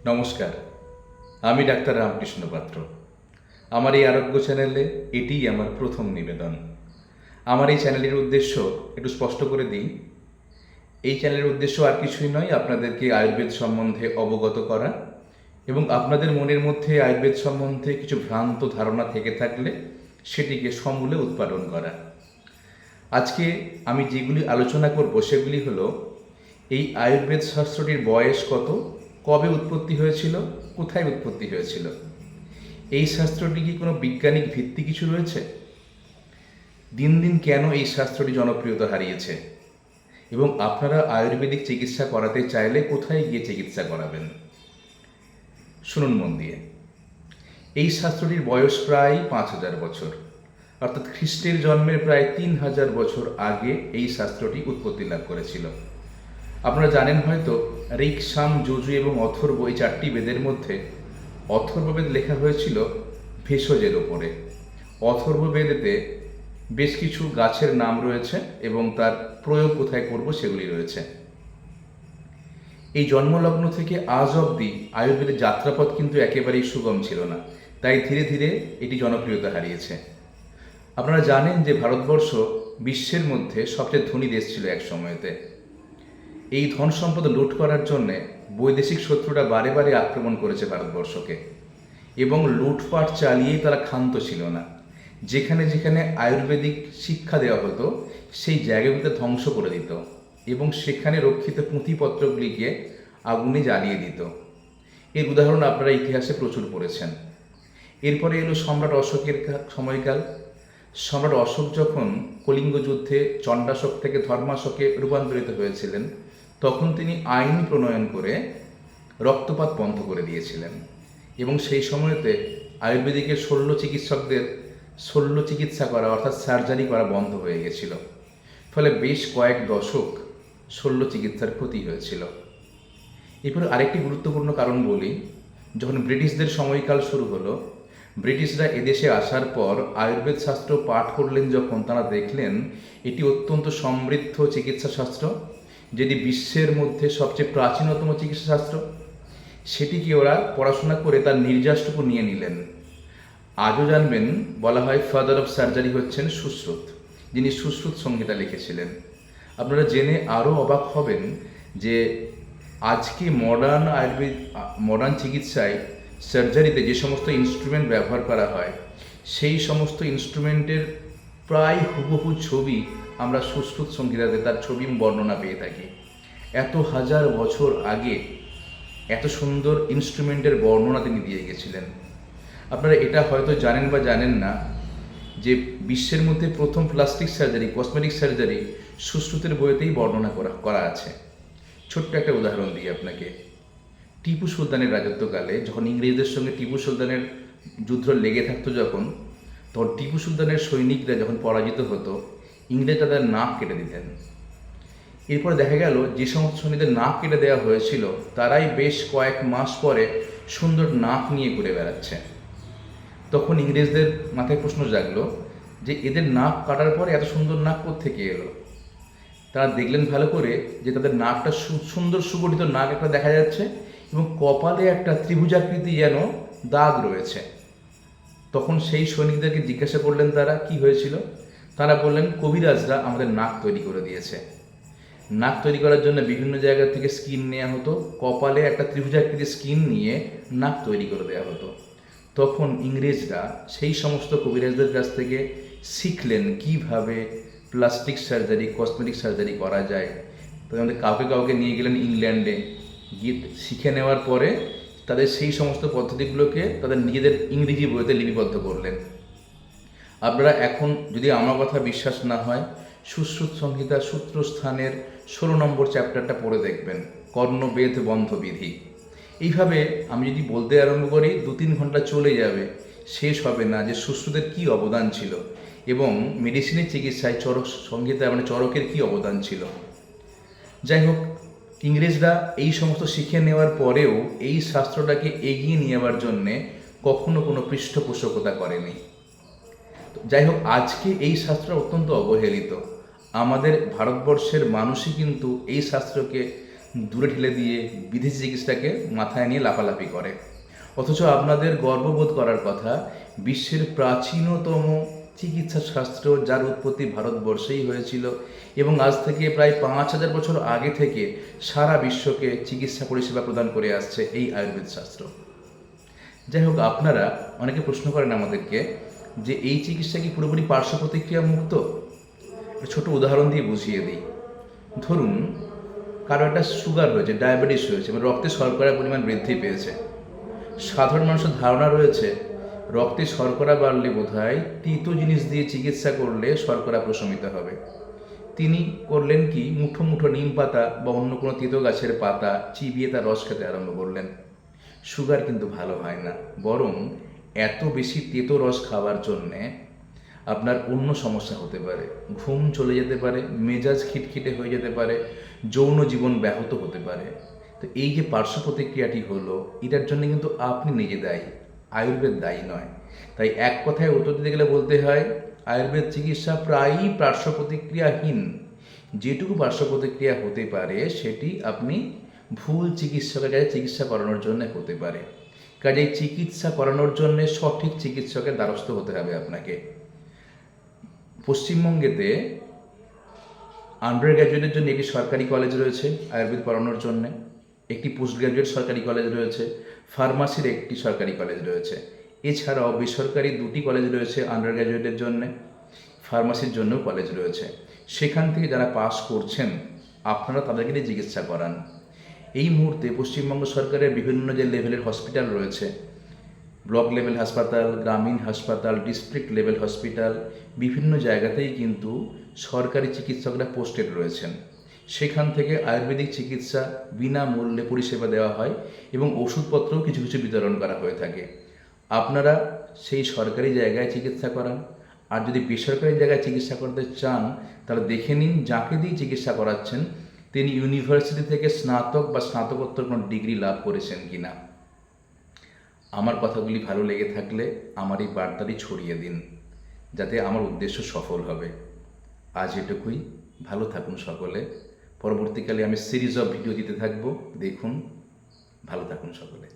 নমস্কার, আমি ডাক্তার রামকৃষ্ণ পাত্র। আমার এই আরোগ্য চ্যানেলে এটিই আমার প্রথম নিবেদন। আমার এই চ্যানেলের উদ্দেশ্য একটু স্পষ্ট করে দিই। এই চ্যানেলের উদ্দেশ্য আর কিছুই নয়, আপনাদেরকে আয়ুর্বেদ সম্বন্ধে অবগত করা এবং আপনাদের মনের মধ্যে আয়ুর্বেদ সম্বন্ধে কিছু ভ্রান্ত ধারণা থেকে থাকলে সেটিকে সমূলে উৎপাদন করা। আজকে আমি যেগুলি আলোচনা করব সেগুলি হলো এই আয়ুর্বেদ শাস্ত্রটির বয়স কত, কবে উৎপত্তি হয়েছিল, কোথায় উৎপত্তি হয়েছিল, এই শাস্ত্রটি কি কোনো বৈজ্ঞানিক ভিত্তি কিছু রয়েছে, দিন দিন কেন এই শাস্ত্রটি জনপ্রিয়তা হারিয়েছে এবং আপনারা আয়ুর্বেদিক চিকিৎসা করাতে চাইলে কোথায় গিয়ে চিকিৎসা করাবেন। শুনুন মন দিয়ে। এই শাস্ত্রটির বয়স প্রায় 5000 বছর, অর্থাৎ খ্রিস্টের জন্মের প্রায় 3000 বছর আগে এই শাস্ত্রটি উৎপত্তি লাভ করেছিল। আপনারা জানেন হয়তো ঋক, সাম, যজু এবং অথর্ব এই 4টি বেদের মধ্যে অথর্ববেদ লেখা হয়েছিল ভেষজের ওপরে। অথর্ববেদেতে বেশ কিছু গাছের নাম রয়েছে এবং তার প্রয়োগ কোথায় করব সেগুলি রয়েছে। এই জন্মলগ্ন থেকে আজ অবধি আয়ুর্বেদের যাত্রাপথ কিন্তু একেবারেই সুগম ছিল না, তাই ধীরে ধীরে এটি জনপ্রিয়তা হারিয়েছে। আপনারা জানেন যে ভারতবর্ষ বিশ্বের মধ্যে সবচেয়ে ধনী দেশ ছিল এক সময়তে। এই ধন সম্পদ লুট করার জন্যে বৈদেশিক শত্রুরা বারে বারে আক্রমণ করেছে ভারতবর্ষকে এবং লুটপাট চালিয়েই তারা ক্ষান্ত ছিল না। যেখানে যেখানে আয়ুর্বেদিক শিক্ষা দেওয়া হতো সেই জায়গাগুলোকে ধ্বংস করে দিত এবং সেখানে রক্ষিত পুঁথিপত্রগুলিকে আগুনে জ্বালিয়ে দিত। এর উদাহরণ আপনারা ইতিহাসে প্রচুর পড়েছেন। এরপরে এলো সম্রাট অশোকের সময়কাল। সম্রাট অশোক যখন কলিঙ্গ যুদ্ধে চণ্ডাশোক থেকে ধর্মাশোকে রূপান্তরিত হয়েছিলেন, তখন তিনি আইন প্রণয়ন করে রক্তপাত বন্ধ করে দিয়েছিলেন এবং সেই সময়তে আয়ুর্বেদিকের শল্য চিকিৎসা করা অর্থাৎ সার্জারি করা বন্ধ হয়ে গেছিল। ফলে বেশ কয়েক দশক শল্য চিকিৎসার ক্ষতি হয়েছিল। এরপরে আরেকটি গুরুত্বপূর্ণ কারণ বলি। যখন ব্রিটিশদের সময়কাল শুরু হলো, ব্রিটিশরা এদেশে আসার পর আয়ুর্বেদ শাস্ত্র পাঠ করলেন যখন, তারা দেখলেন এটি অত্যন্ত সমৃদ্ধ চিকিৎসা শাস্ত্র, যেটি বিশ্বের মধ্যে সবচেয়ে প্রাচীনতম চিকিৎসা শাস্ত্র। সেটিকে ওরা পড়াশোনা করে তার নির্যাসটুকু নিয়ে নিলেন। আজও জানবেন, বলা হয় ফাদার অফ সার্জারি হচ্ছেন সুশ্রুত, যিনি সুশ্রুত সংহিতা লিখেছিলেন। আপনারা জেনে আরও অবাক হবেন যে আজকে মডার্ন চিকিৎসায় সার্জারিতে যে সমস্ত ইনস্ট্রুমেন্ট ব্যবহার করা হয়, সেই সমস্ত ইনস্ট্রুমেন্টের প্রায় হুবহু ছবি আমরা সুশ্রুত সংহিতাতে তার ছবি বর্ণনা পেয়ে থাকি। এত হাজার বছর আগে এত সুন্দর ইনস্ট্রুমেন্টের বর্ণনা তিনি দিয়ে গেছিলেন। আপনারা এটা হয়তো জানেন বা জানেন না যে বিশ্বের মধ্যে প্রথম প্লাস্টিক সার্জারি, কসমেটিক সার্জারি সুশ্রুতের বইতেই বর্ণনা করা আছে। ছোট্ট একটা উদাহরণ দিই আপনাকে। টিপু সুলতানের রাজত্বকালে যখন ইংরেজদের সঙ্গে টিপু সুলতানের যুদ্ধ লেগে থাকতো, তখন টিপু সুলতানের সৈনিকরা যখন পরাজিত হতো, ইংরেজরা তাদের নাক কেটে দিতেন। এরপরে দেখা গেল যে সমস্ত সৈনিকদের নাক কেটে দেওয়া হয়েছিল তারাই বেশ কয়েক মাস পরে সুন্দর নাক নিয়ে ঘুরে বেড়াচ্ছে। তখন ইংরেজদের মাথায় প্রশ্ন জাগলো যে এদের নাক কাটার পরে এত সুন্দর নাক কোত্থেকে এলো। তারা দেখলেন ভালো করে যে তাদের নাকটা সুন্দর সুগঠিত নাক একটা দেখা যাচ্ছে এবং কপালে একটা ত্রিভুজাকৃতি যেন দাগ রয়েছে। তখন সেই সৈনিকদেরকে জিজ্ঞাসা করলেন তারা কি হয়েছিল। তারা বললেন কবিরাজরা আমাদের নাক তৈরি করে দিয়েছে। নাক তৈরি করার জন্য বিভিন্ন জায়গা থেকে স্কিন নেওয়া হতো, কপালে একটা ত্রিভুজাকৃতি স্কিন নিয়ে নাক তৈরি করে দেওয়া হতো। তখন ইংরেজরা সেই সমস্ত কবিরাজদের কাছ থেকে শিখলেন কিভাবে প্লাস্টিক সার্জারি, কসমেটিক সার্জারি করা যায়। তাদের কাউকে কাউকে নিয়ে গেলেন ইংল্যান্ডে, গিয়ে শিখে নেওয়ার পরে তাদের সেই সমস্ত পদ্ধতিগুলোকে তাদের নিজেদের ইংরেজি বইতে লিপিবদ্ধ করলেন। আপনারা এখন যদি আমার কথা বিশ্বাস না হয়, সুশ্রুত সংহিতা সূত্রস্থানের 16 নম্বর চ্যাপ্টারটা পড়ে দেখবেন, কর্ণবেদ বন্ধ বিধি। এইভাবে আমি যদি বলতে আরম্ভ করি 2-3 ঘন্টা চলে যাবে, শেষ হবে না যে সুশ্রুতের কী অবদান ছিল এবং মেডিসিনের চিকিৎসায় চরকের কী অবদান ছিল। যাই হোক, ইংরেজরা এই সমস্ত শিখে নেওয়ার পরেও এই শাস্ত্রটাকে এগিয়ে নিয়ে যাওয়ার জন্যে কখনো কোনো পৃষ্ঠপোষকতা করেনি। যাই হোক, আজকে এই শাস্ত্র অত্যন্ত অবহেলিত। আমাদের ভারতবর্ষের মানুষই কিন্তু এই শাস্ত্রকে দূরে ঠেলে দিয়ে বিদেশি চিকিৎসাকে মাথায় নিয়ে লাফালাফি করে। অথচ আপনাদের গর্ববোধ করার কথা, বিশ্বের প্রাচীনতম চিকিৎসা শাস্ত্র যার উৎপত্তি ভারতবর্ষেই হয়েছিল এবং আজ থেকে প্রায় 5,000 বছর আগে থেকে সারা বিশ্বকে চিকিৎসা পরিষেবা প্রদান করে আসছে এই আয়ুর্বেদ শাস্ত্র। যাই হোক, আপনারা অনেকে প্রশ্ন করেন আমাদেরকে যে এই চিকিৎসা কি পুরোপুরি পার্শ্ব প্রতিক্রিয়া মুক্ত? একটা ছোট উদাহরণ দিয়ে বুঝিয়ে দিই। ধরুন কারো একটা সুগার হয়েছে, ডায়াবেটিস হয়েছে, মানে রক্তে শর্করার পরিমাণ বৃদ্ধি পেয়েছে। সাধারণ মানুষের ধারণা রয়েছে রক্তে শর্করা বাড়লে বোধহয় তিতো জিনিস দিয়ে চিকিৎসা করলে শর্করা প্রশমিত হবে। তিনি করলেন কি, মুঠো মুঠো নিম পাতা বা অন্য কোনো তিতো গাছের পাতা চিবিয়ে তার রস খেতে আরম্ভ করলেন। সুগার কিন্তু ভালো হয় না, বরং এত বেশি তেতো রস খাওয়ার জন্যে আপনার অন্য সমস্যা হতে পারে, ঘুম চলে যেতে পারে, মেজাজ খিটখিটে হয়ে যেতে পারে, যৌন জীবন ব্যাহত হতে পারে। তো এই যে পার্শ্ব প্রতিক্রিয়াটি হলো, এটার জন্য কিন্তু আপনি নিজে দায়ী, আয়ুর্বেদ দায়ী নয়। তাই এক কথায় উত্তর দিতে গেলে বলতে হয় আয়ুর্বেদ চিকিৎসা প্রায়ই পার্শ্ব প্রতিক্রিয়াহীন। যেটুকু পার্শ্ব প্রতিক্রিয়া হতে পারে সেটি আপনি ভুল চিকিৎসকের কাছে চিকিৎসা করানোর জন্য হতে পারে। কাজেই চিকিৎসা করানোর জন্য সঠিক চিকিৎসকের দ্বারস্থ হতে হবে আপনাকে। পশ্চিমবঙ্গেতে আন্ডার গ্র্যাজুয়েটের জন্য একটি সরকারি কলেজ রয়েছে আয়ুর্বেদ পড়ানোর জন্য, একটি পোস্ট গ্র্যাজুয়েট সরকারি কলেজ রয়েছে, ফার্মাসির একটি সরকারি কলেজ রয়েছে। এছাড়াও বেসরকারি 2টি কলেজ রয়েছে আন্ডার গ্র্যাজুয়েটের জন্য, ফার্মাসির জন্য কলেজ রয়েছে। সেখান থেকে যারা পাস করছেন আপনারা তাদেরকে নিয়ে চিকিৎসা করান। এই মুহূর্তে পশ্চিমবঙ্গ সরকারের বিভিন্ন যে লেভেলের হসপিটাল রয়েছে, ব্লক লেভেল হাসপাতাল, গ্রামীণ হাসপাতাল, ডিস্ট্রিক্ট লেভেল হসপিটাল, বিভিন্ন জায়গাতেই কিন্তু সরকারি চিকিৎসকরা পোস্টেড রয়েছেন। সেখান থেকে আয়ুর্বেদিক চিকিৎসা বিনামূল্যে পরিষেবা দেওয়া হয় এবং ওষুধপত্রও কিছু কিছু বিতরণ করা হয়ে থাকে। আপনারা সেই সরকারি জায়গায় চিকিৎসা করান, আর যদি বেসরকারি জায়গায় চিকিৎসা করতে চান তাহলে দেখে নিন যাকে দিয়ে চিকিৎসা করাচ্ছেন তিনি ইউনিভার্সিটি থেকে স্নাতক বা স্নাতকোত্তর কোনো ডিগ্রি লাভ করেছেন কিনা। আমার কথাগুলি ভালো লেগে থাকলে আমার এই বার্তাটি ছড়িয়ে দিন, যাতে আমার উদ্দেশ্য সফল হবে। আজ এটুকুই, ভালো থাকুন সকলে। পরবর্তীকালে আমি সিরিজ অফ ভিডিও দিতে থাকবো, দেখুন। ভালো থাকুন সকলে।